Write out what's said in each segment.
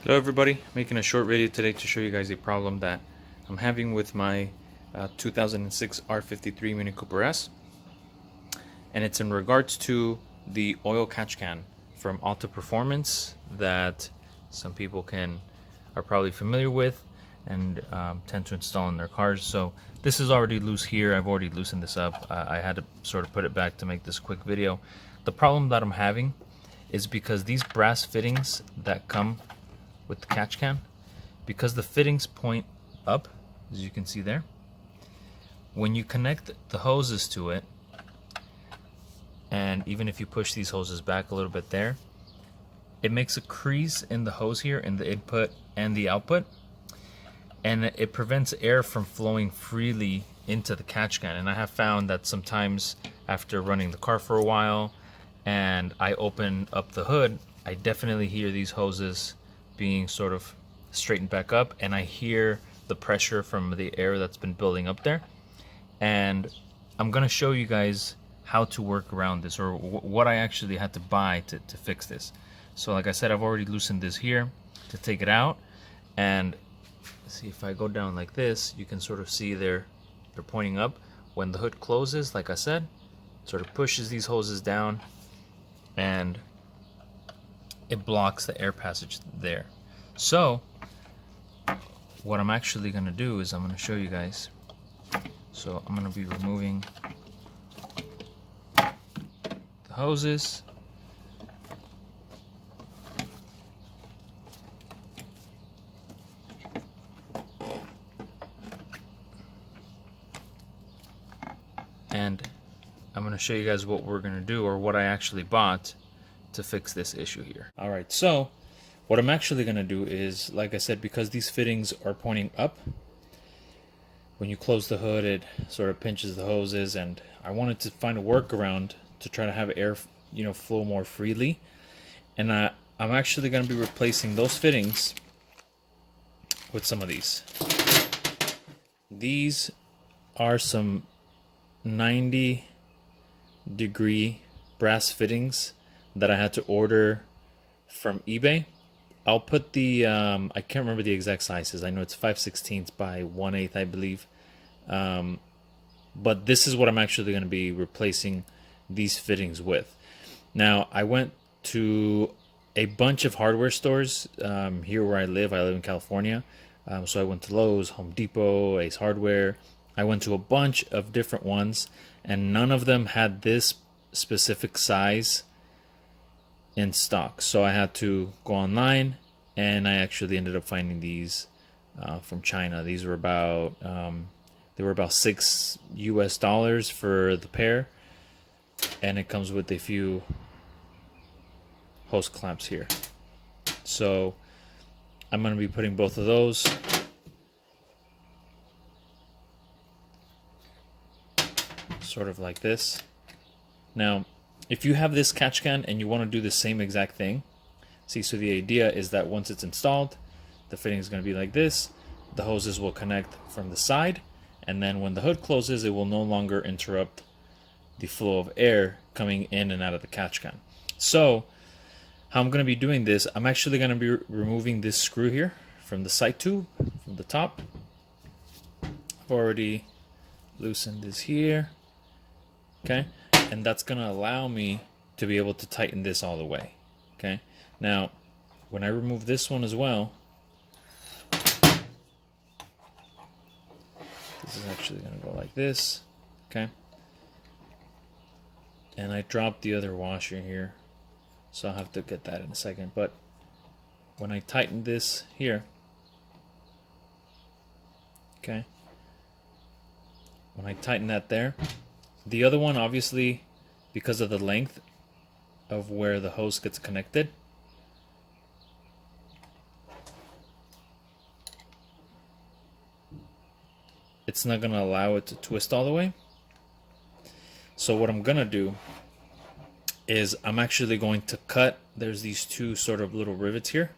Hello everybody, making a short video today to show you guys a problem that I'm having with my 2006 R53 Mini Cooper S, and it's in regards to the oil catch can from ALTA Performance that some people are probably familiar with and tend to install in their cars. So this is already loose here. I've already loosened this up. I had to sort of put it back to make this quick video. The problem that I'm having is because these brass fittings that come with the catch can, because the fittings point up, as you can see there, when you connect the hoses to it, and even if you push these hoses back a little bit there, it makes a crease in the hose here, in the input and the output, and it prevents air from flowing freely into the catch can. And I have found that sometimes after running the car for a while and I open up the hood, I definitely hear these hoses being sort of straightened back up, and I hear the pressure from the air that's been building up there. And I'm gonna show you guys how to work around this, or what I actually had to buy to fix this. So like I said, I've already loosened this here to take it out, and see, if I go down like this, you can sort of see they're pointing up. When the hood closes, like I said, it sort of pushes these hoses down and it blocks the air passage there. So what I'm actually going to do is I'm going to show you guys. So I'm going to be removing the hoses. And I'm going to show you guys what we're going to do, or what I actually bought to fix this issue here. Alright, so what I'm actually going to do is, like I said, because these fittings are pointing up, when you close the hood it sort of pinches the hoses, and I wanted to find a workaround to try to have air flow more freely. And I'm actually going to be replacing those fittings with some of these. These are some 90-degree brass fittings that I had to order from eBay. I'll put the I can't remember the exact sizes. I know it's 5/16 by 1/8, I believe. But this is what I'm actually going to be replacing these fittings with. Now, I went to a bunch of hardware stores here where I live. I live in California. So I went to Lowe's, Home Depot, Ace Hardware. I went to a bunch of different ones, and none of them had this specific size in stock. So I had to go online, and I actually ended up finding these from China. These were about they were about $6 for the pair, and it comes with a few hose clamps here. So I'm going to be putting both of those sort of like this. Now, if you have this catch can and you want to do the same exact thing, see, so the idea is that once it's installed, the fitting is going to be like this. The hoses will connect from the side, and then when the hood closes, it will no longer interrupt the flow of air coming in and out of the catch can. So how I'm going to be doing this, I'm actually going to be removing this screw here from the side tube, from the top. I've already loosened this here. Okay, and that's going to allow me to be able to tighten this all the way. Okay, now when I remove this one as well, this is actually going to go like this. Okay, and I dropped the other washer here, so I'll have to get that in a second. But when I tighten this here, okay, when I tighten that there, the other one, obviously, because of the length of where the hose gets connected, it's not going to allow it to twist all the way. So what I'm going to do is I'm actually going to cut, there's these two sort of little rivets here.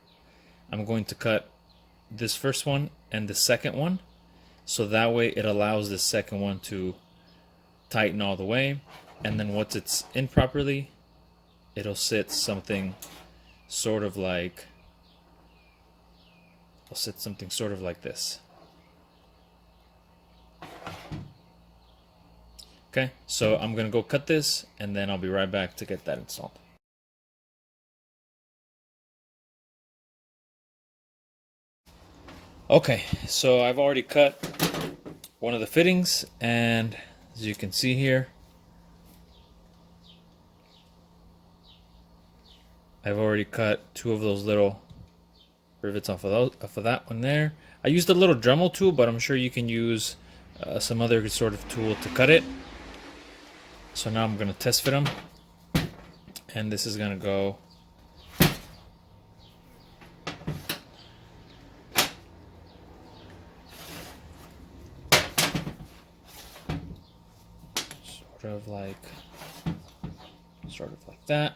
I'm going to cut this first one and the second one, so that way it allows the second one to tighten all the way, and then once it's in properly, it'll sit something sort of like I'll set something sort of like this. Okay, so I'm gonna go cut this and then I'll be right back to get that installed. Okay, so I've already cut one of the fittings, and as you can see here, I've already cut two of those little rivets off of that one there. I used a little Dremel tool, but I'm sure you can use some other sort of tool to cut it. So now I'm gonna test fit them, and this is gonna go sort of like that.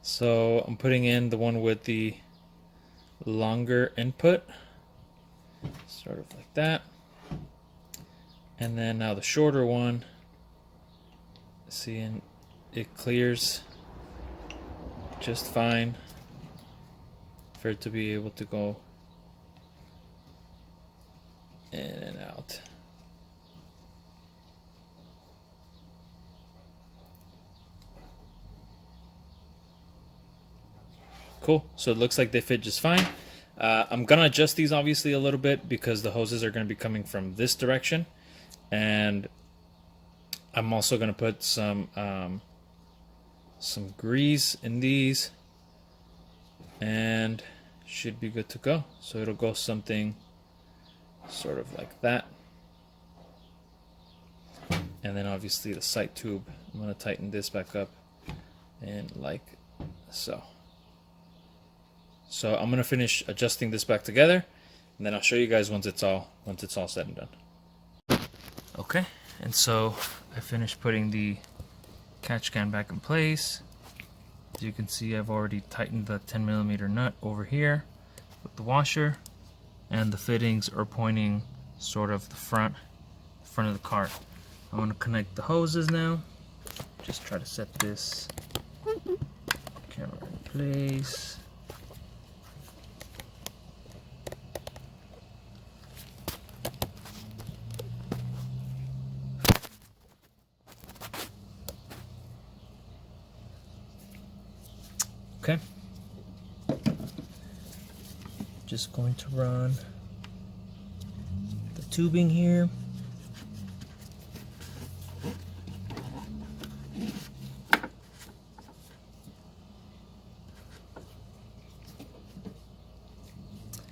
So I'm putting in the one with the longer input, sort of like that. And then now the shorter one, seeing it clears just fine for it to be able to go in and out. Cool, so it looks like they fit just fine. I'm gonna adjust these obviously a little bit because the hoses are gonna be coming from this direction, and I'm also gonna put some grease in these, and should be good to go. So it'll go something sort of like that, and then obviously the sight tube, I'm gonna tighten this back up and like so. So I'm gonna finish adjusting this back together, and then I'll show you guys once it's all said and done. Okay, and so I finished putting the catch can back in place. As you can see, I've already tightened the 10mm nut over here with the washer, and the fittings are pointing sort of the front of the cart. I want to connect the hoses now. Just try to set this camera in place. Okay, just going to run the tubing here.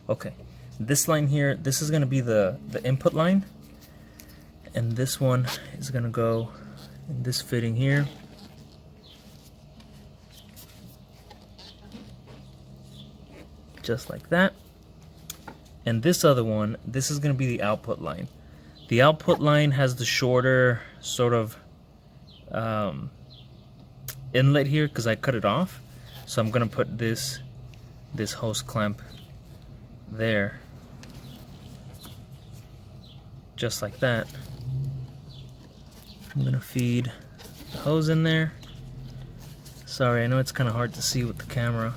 Okay, this line here, this is going to be the input line, and this one is going to go in this fitting here. Just like that. And this other one, this is going to be the output line. The output line has the shorter sort of inlet here because I cut it off. So I'm going to put this hose clamp there, just like that. I'm going to feed the hose in there. Sorry, I know it's kind of hard to see with the camera.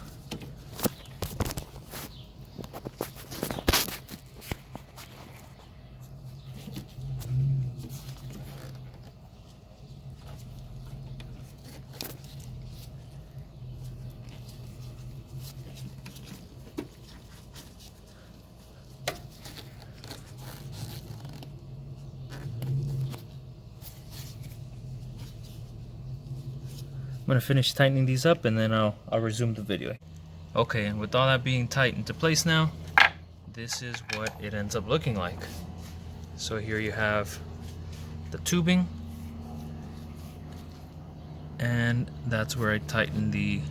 I'm going to finish tightening these up, and then I'll resume the video. Okay, and with all that being tight into place now, this is what it ends up looking like. So here you have the tubing, and that's where I tighten the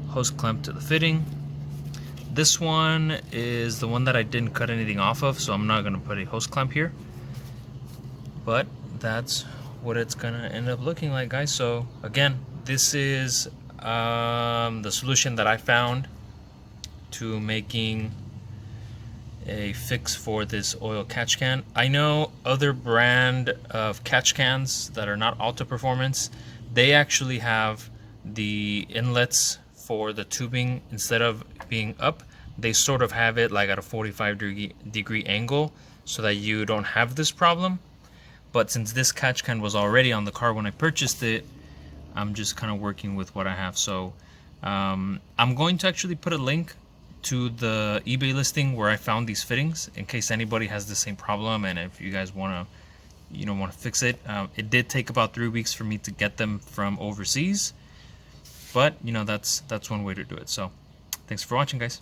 hose clamp to the fitting. This one is the one that I didn't cut anything off of, so I'm not gonna put a hose clamp here. But that's what it's gonna end up looking like, guys. So again, this is the solution that I found to making a fix for this oil catch can. I know other brand of catch cans that are not ALTA Performance, they actually have the inlets for the tubing, instead of being up, they sort of have it like at a 45-degree angle so that you don't have this problem. But since this catch can was already on the car when I purchased it, I'm just kind of working with what I have. So I'm going to actually put a link to the eBay listing where I found these fittings in case anybody has the same problem, and if you guys want to fix it. It did take about 3 weeks for me to get them from overseas, but that's one way to do it. So thanks for watching, guys.